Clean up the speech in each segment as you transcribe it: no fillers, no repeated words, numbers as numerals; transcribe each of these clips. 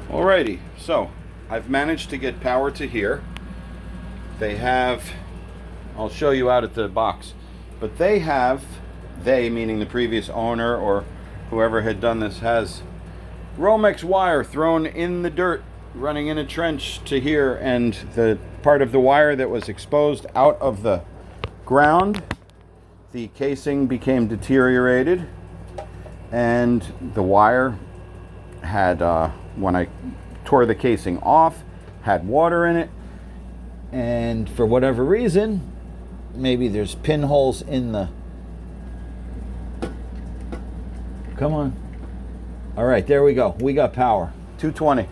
Alrighty, so I've managed to get power to here. They have, I'll show you out at the box, but they meaning the previous owner or whoever had done this, has Romex wire thrown in the dirt, running in a trench to here, and the part of the wire that was exposed out of the ground, the casing became deteriorated, and the wire had, when I tore the casing off, had water in it, and for whatever reason, maybe there's pinholes in the, come on, all right, there we go, we got power, 220.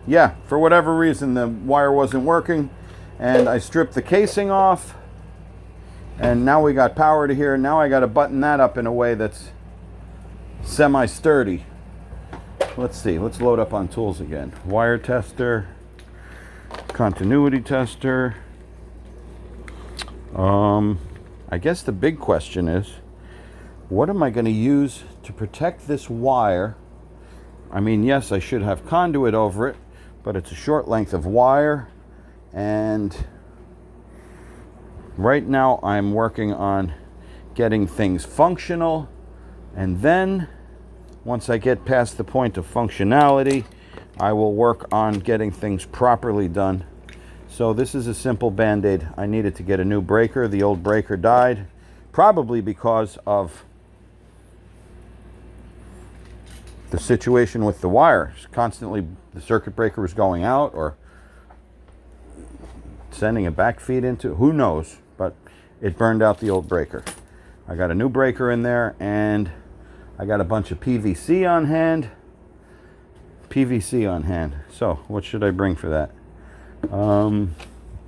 Yeah, for whatever reason the wire wasn't working, and I stripped the casing off, and now we got power to here. Now I got to button that up in a way that's semi-sturdy. Let's see, let's load up on tools again. Wire tester, continuity tester. I guess the big question is, what am I going to use to protect this wire? I mean, yes, I should have conduit over it, but it's a short length of wire, and right now I'm working on getting things functional, and then once I get past the point of functionality, I will work on getting things properly done. So this is a simple band-aid. I needed to get a new breaker. The old breaker died, probably because of the situation with the wire. Constantly the circuit breaker was going out or sending a backfeed into, who knows, but it burned out the old breaker. I got a new breaker in there, and I got a bunch of PVC on hand. So what should I bring for that?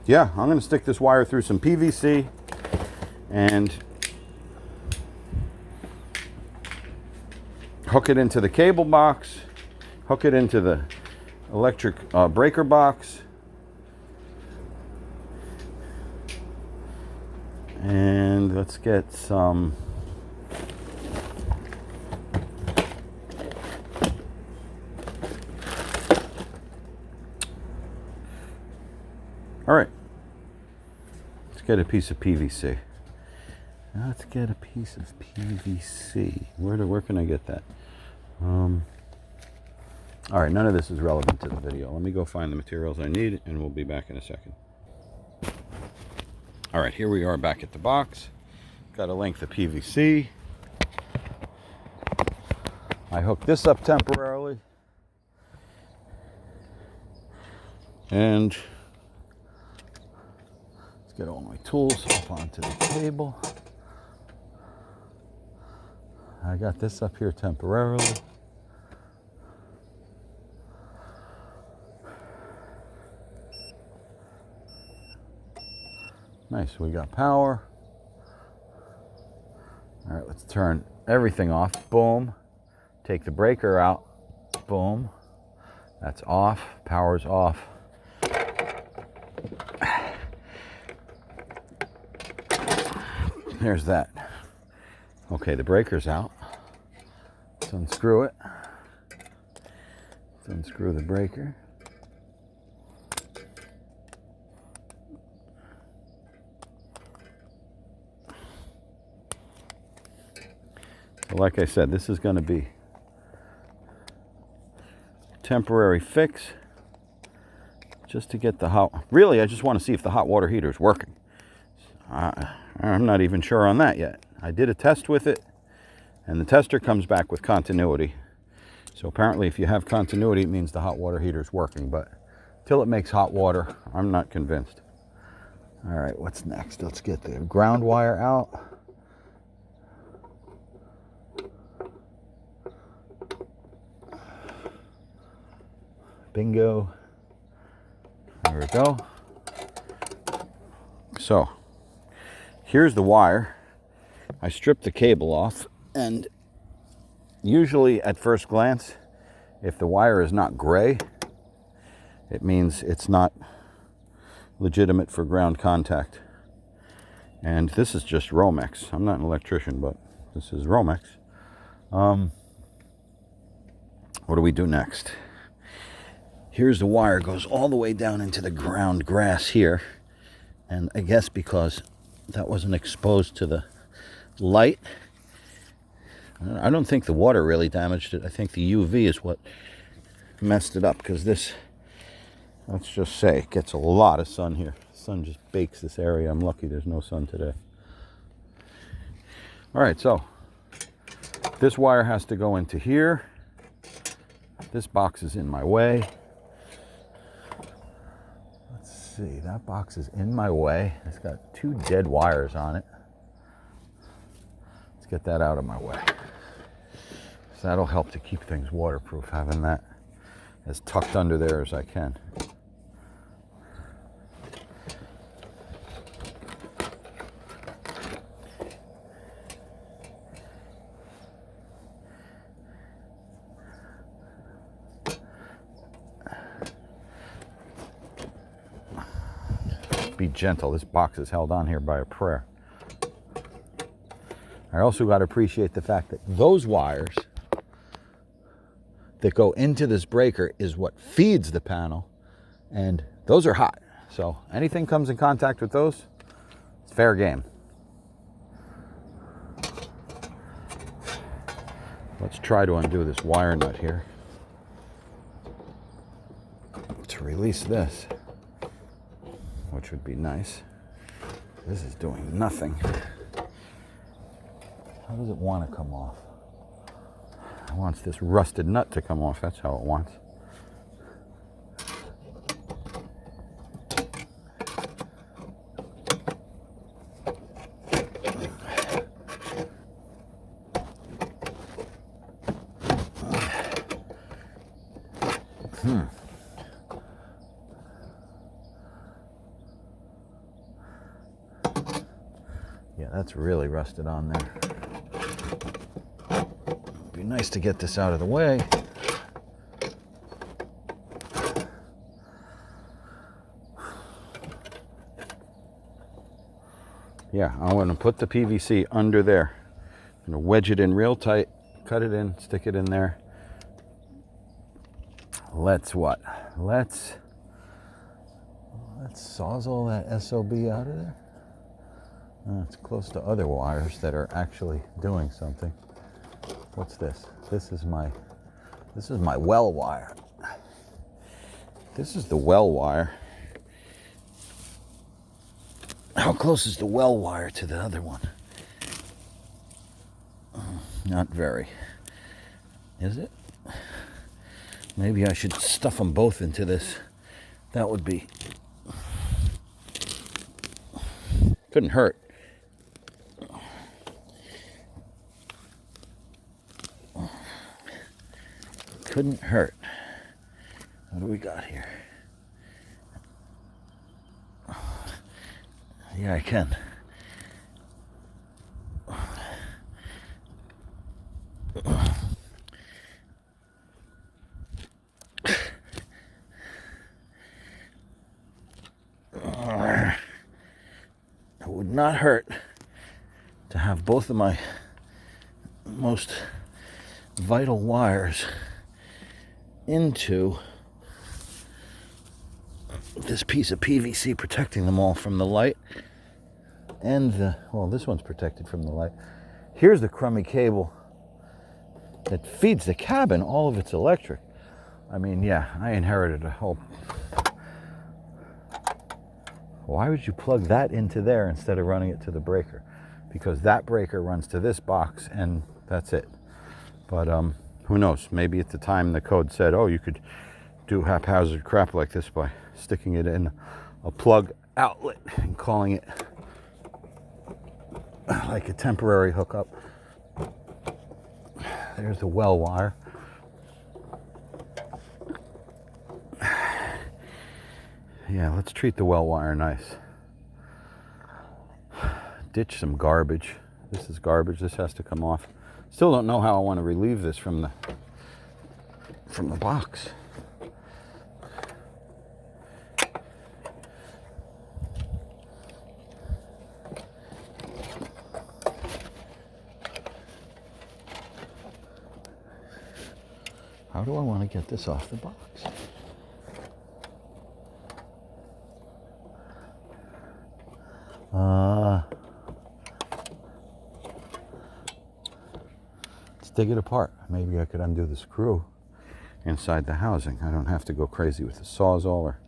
Yeah, I'm going to stick this wire through some PVC and hook it into the cable box, hook it into the electric breaker box, and let's get some all right, let's get a piece of PVC. Let's get a piece of PVC. Where can I get that? All right, none of this is relevant to the video. Let me go find the materials I need, and we'll be back in a second. All right, here we are back at the box. Got a length of PVC. I hooked this up temporarily, and let's get all my tools up onto the table. I got this up here temporarily. Nice, we got power. All right, let's turn everything off. Boom. Take the breaker out. Boom. That's off. Power's off. There's that. Okay, the breaker's out. Let's unscrew it. Let's unscrew the breaker. So like I said, this is going to be a temporary fix just to get the hot... Really, I just want to see if the hot water heater is working. I'm not even sure on that yet. I did a test with it, and the tester comes back with continuity. So apparently if you have continuity, it means the hot water heater is working, but till it makes hot water, I'm not convinced. All right, what's next? Let's get the ground wire out. Bingo. There we go. So here's the wire. I stripped the cable off, and usually at first glance, if the wire is not gray, it means it's not legitimate for ground contact. And this is just Romex. I'm not an electrician, but this is Romex. what do we do next? Here's the wire, goes all the way down into the ground grass here. And I guess because that wasn't exposed to the light, I don't think the water really damaged it. I think the UV is what messed it up, because this, let's just say, gets a lot of sun here. The sun just bakes this area. I'm lucky there's no sun today. All right, so this wire has to go into here. This box is in my way. Let's see, that box is in my way. It's got 2 dead wires on it. Let's get that out of my way. So that'll help to keep things waterproof, having that as tucked under there as I can. Be gentle. This box is held on here by a prayer. I also got to appreciate the fact that those wires that go into this breaker is what feeds the panel, and those are hot. So anything comes in contact with those, it's fair game. Let's try to undo this wire nut here to release this, which would be nice. This is doing nothing. How does it want to come off? It wants this rusted nut to come off. That's how it wants. Yeah, that's really rusted on there. It'd be nice to get this out of the way. Yeah, I'm going to put the PVC under there. I'm going to wedge it in real tight, cut it in, stick it in there. Let's what? Let's sawzall that SOB out of there. It's close to other wires that are actually doing something. What's this? This is my well wire. This is the well wire. How close is the well wire to the other one? Not very. Is it? Maybe I should stuff them both into this. That would be... couldn't hurt. Couldn't hurt. What do we got here? Yeah, I can. It would not hurt to have both of my most vital wires into this piece of PVC, protecting them all from the light. And well, this one's protected from the light. Here's the crummy cable that feeds the cabin. All of it's electric. I mean, yeah, I inherited a whole... Why would you plug that into there instead of running it to the breaker? Because that breaker runs to this box and that's it. But who knows? Maybe at the time the code said, oh, you could do haphazard crap like this by sticking it in a plug outlet and calling it like a temporary hookup. There's the well wire. Yeah, let's treat the well wire nice. Ditch some garbage. This is garbage. This has to come off. Still don't know how I want to relieve this from the box. How do I want to get this off the box. Let's dig it apart. Maybe I could undo the screw inside the housing. I don't have to go crazy with the Sawzall or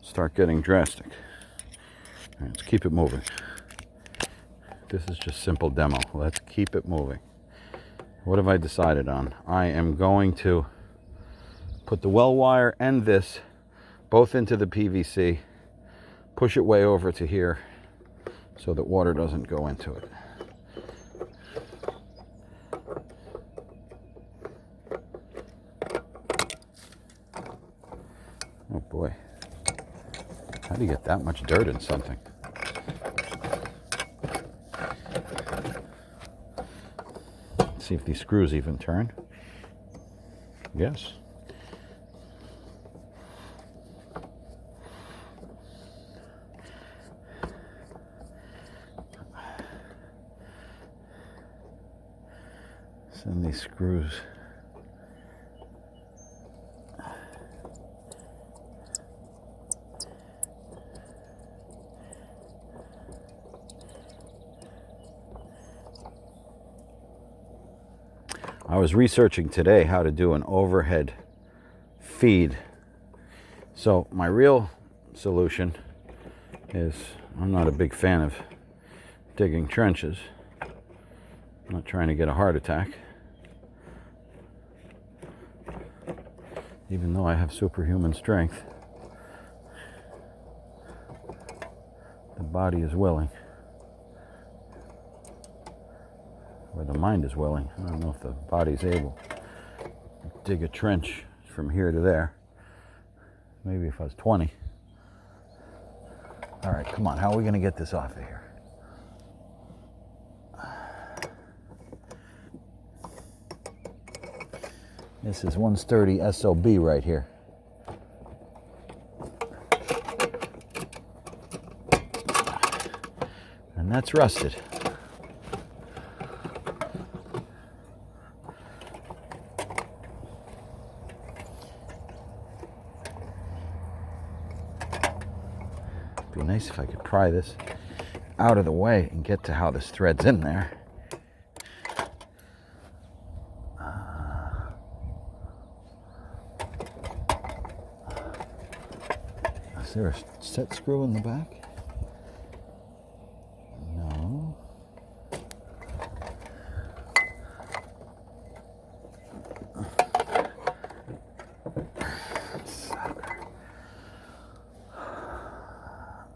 start getting drastic. All right, let's keep it moving. This is just simple demo. Let's keep it moving. What have I decided on? I am going to put the well wire and this both into the PVC, push it way over to here so that water doesn't go into it. Oh boy. How do you get that much dirt in something? Let's see if these screws even turn. Yes. Send these screws. I was researching today how to do an overhead feed. So my real solution is, I'm not a big fan of digging trenches. I'm not trying to get a heart attack. Even though I have superhuman strength, the body is willing. Or the mind is willing. I don't know if the body's able to dig a trench from here to there. Maybe if I was 20. All right, come on. How are we going to get this off of here? This is one sturdy SOB right here. And that's rusted. It'd be nice if I could pry this out of the way and get to how this thread's in there. Is there a set screw in the back? No.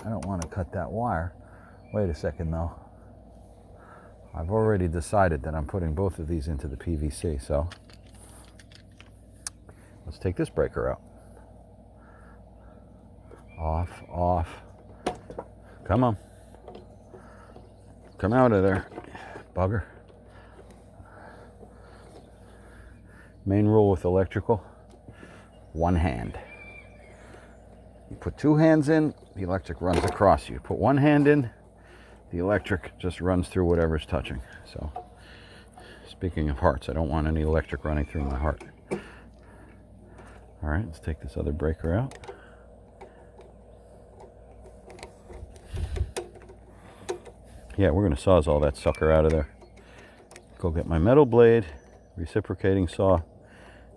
I don't want to cut that wire. Wait a second though. I've already decided that I'm putting both of these into the PVC, so let's take this breaker out. Off, off. Come on. Come out of there, bugger. Main rule with electrical, one hand. You put two hands in, the electric runs across you. Put one hand in, the electric just runs through whatever's touching. So, speaking of hearts, I don't want any electric running through my heart. All right, let's take this other breaker out. Yeah, we're going to Sawzall that sucker out of there. Go get my metal blade, reciprocating saw,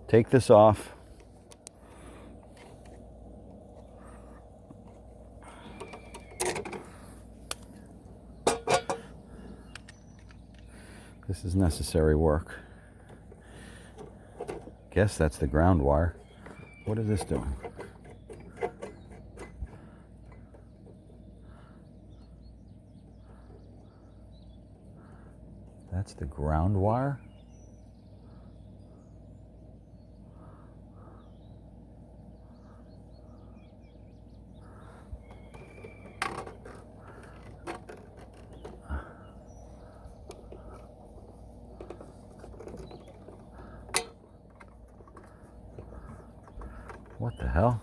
take this off. This is necessary work. Guess that's the ground wire. What is this doing? That's the ground wire? What the hell?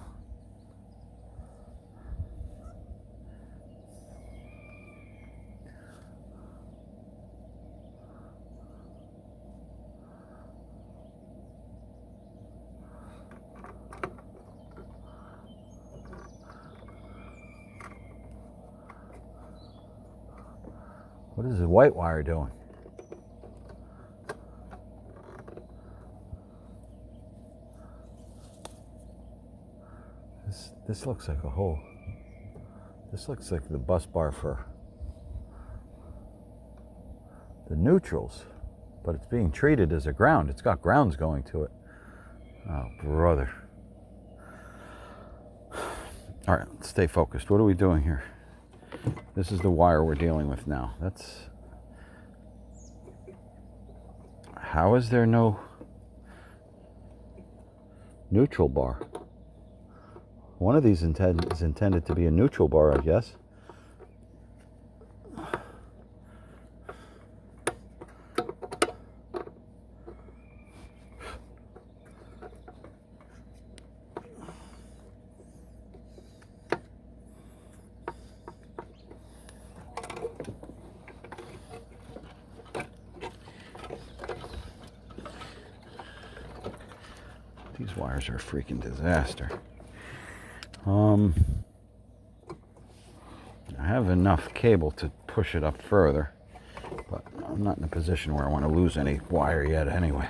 What is the white wire doing? This looks like a hole. This looks like the bus bar for the neutrals, but it's being treated as a ground. It's got grounds going to it. Oh, brother. All right, let's stay focused. What are we doing here? This is the wire we're dealing with now. How is there no neutral bar? One of these is intended to be a neutral bar, I guess. These wires are a freaking disaster. I have enough cable to push it up further, but I'm not in a position where I want to lose any wire yet anyways.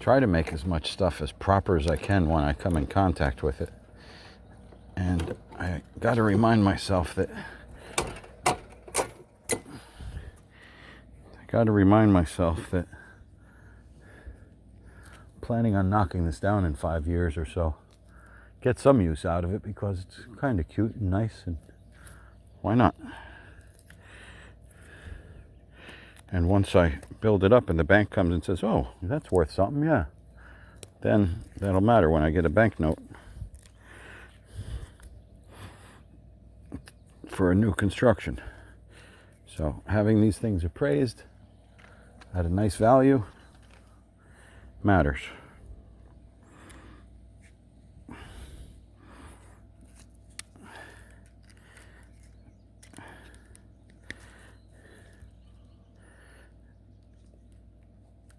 Try to make as much stuff as proper as I can when I come in contact with it. And I got to remind myself that I'm planning on knocking this down in 5 years or so. Get some use out of it because it's kind of cute and nice, and why not? And once I build it up and the bank comes and says, oh, that's worth something, yeah, then that'll matter when I get a banknote for a new construction. So having these things appraised at a nice value matters.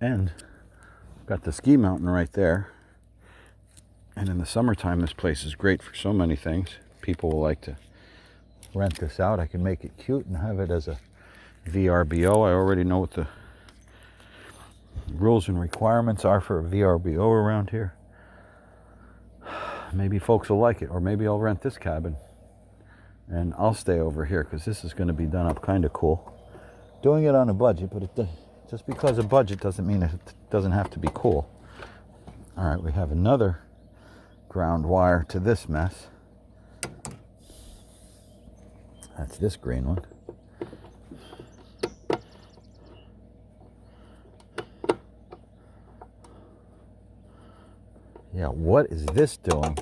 And got the ski mountain right there. And in the summertime, this place is great for so many things. People will like to rent this out. I can make it cute and have it as a VRBO. I already know what the rules and requirements are for a VRBO around here. Maybe folks will like it, or maybe I'll rent this cabin and I'll stay over here because this is going to be done up kind of cool. Doing it on a budget, but just because a budget doesn't mean it doesn't have to be cool. All right, we have another ground wire to this mess. That's this green one. Yeah, what is this doing?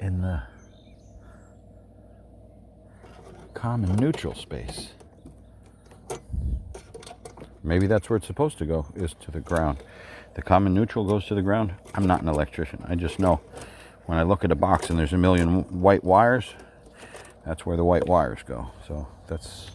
In the common neutral space. Maybe that's where it's supposed to go, is to the ground. The common neutral goes to the ground. I'm not an electrician. I just know when I look at a box and there's a million white wires, that's where the white wires go. So that's...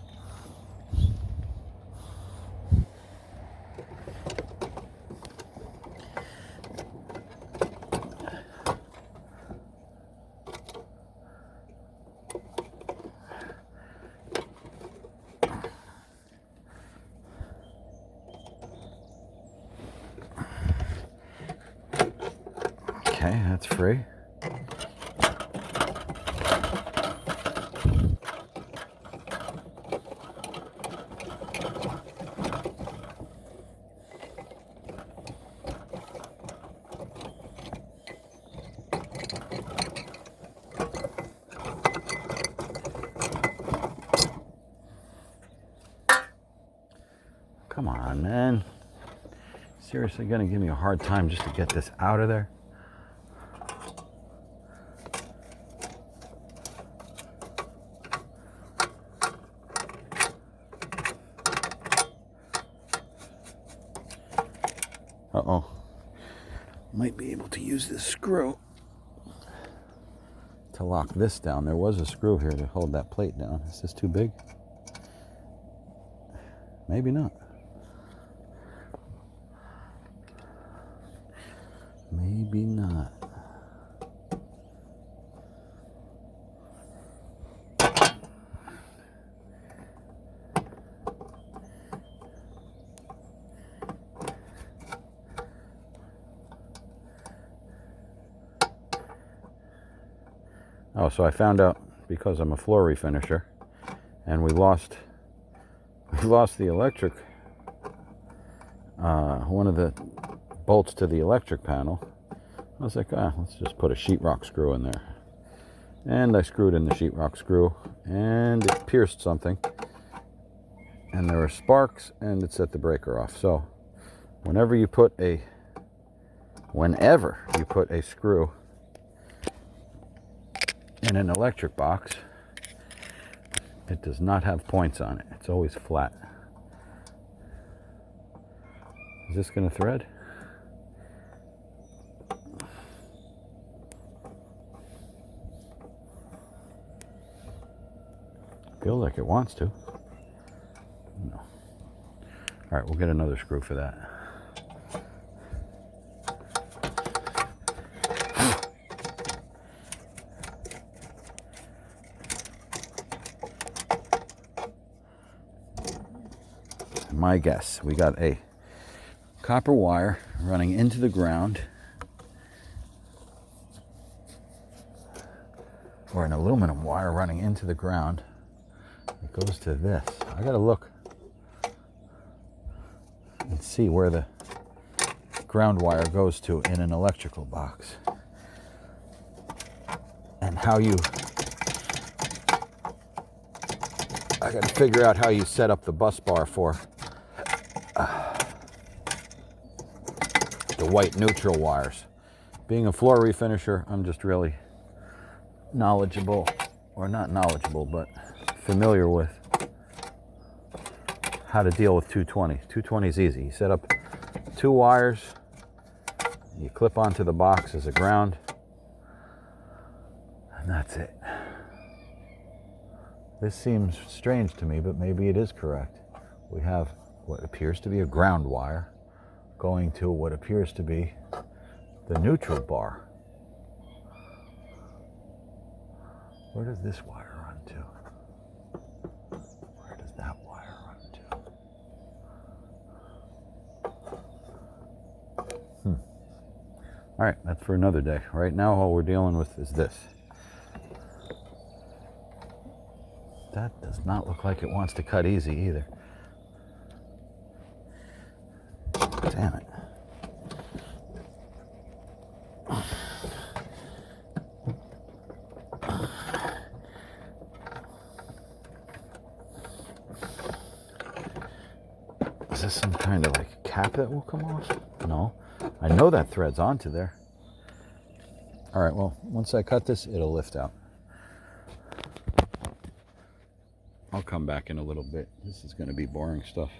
Okay, that's free. Come on, man. Seriously gonna give me a hard time just to get this out of there? Uh-oh. Might be able to use this screw to lock this down. There was a screw here to hold that plate down. Is this too big? Maybe not. Maybe not. Oh, so I found out, because I'm a floor refinisher, and we lost the electric, one of the bolts to the electric panel. I was like, let's just put a sheetrock screw in there. And I screwed in the sheetrock screw, and it pierced something. And there were sparks, and it set the breaker off. So, whenever you put a screw in an electric box, it does not have points on it. It's always flat. Is this going to thread? Feels like it wants to. No. All right, we'll get another screw for that. My guess, we got a copper wire running into the ground, or an aluminum wire running into the ground. It goes to this. I gotta look and see where the ground wire goes to in an electrical box, and I gotta figure out how you set up the bus bar for the white neutral wires. Being a floor refinisher, I'm just really knowledgeable, or not knowledgeable, but familiar with how to deal with 220s. 220 is easy. You set up 2 wires, you clip onto the box as a ground, and that's it. This seems strange to me, but maybe it is correct. We have what appears to be a ground wire going to what appears to be the neutral bar. Where does this wire run to? Where does that wire run to? All right, that's for another day. Right now, all we're dealing with is this. That does not look like it wants to cut easy either. Damn it. Is this some kind of like cap that will come off? No. I know that thread's onto there. All right, well, once I cut this, it'll lift out. I'll come back in a little bit. This is going to be boring stuff.